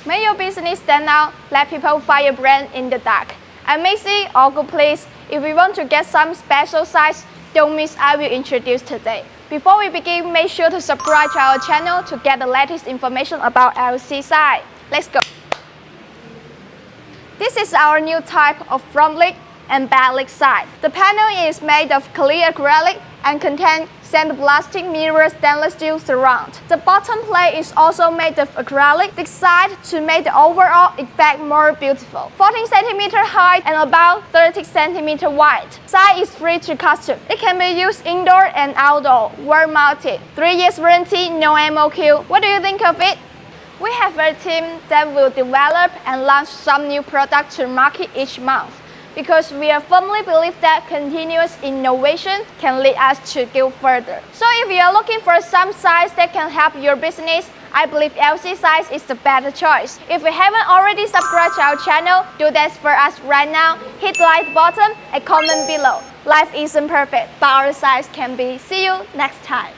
Make your business stand out, let people find your brand in the dark. I'm Macy, all good please. If you want to get some special size, don't miss I will introduce today. Before we begin, make sure to subscribe to our channel to get the latest information about LCSIGN. Let's go. This is our new type of front lid and back lid sign. The panel is made of clear acrylic and contains sandblasting mirror stainless steel surround. The bottom plate is also made of acrylic designed to make the overall effect more beautiful. 14 cm high and about 30 cm wide. Sign is free to custom. It can be used indoor and outdoor, wall mounted. 3 years warranty, no MOQ. What do you think of it? We have a team that will develop and launch some new products to market each month, because we firmly believe that continuous innovation can lead us to go further. So if you are looking for some size that can help your business, I believe LCSIGN is the better choice. If you haven't already subscribed to our channel, do that for us right now. Hit like button and comment below. Life isn't perfect, but our size can be. See you next time.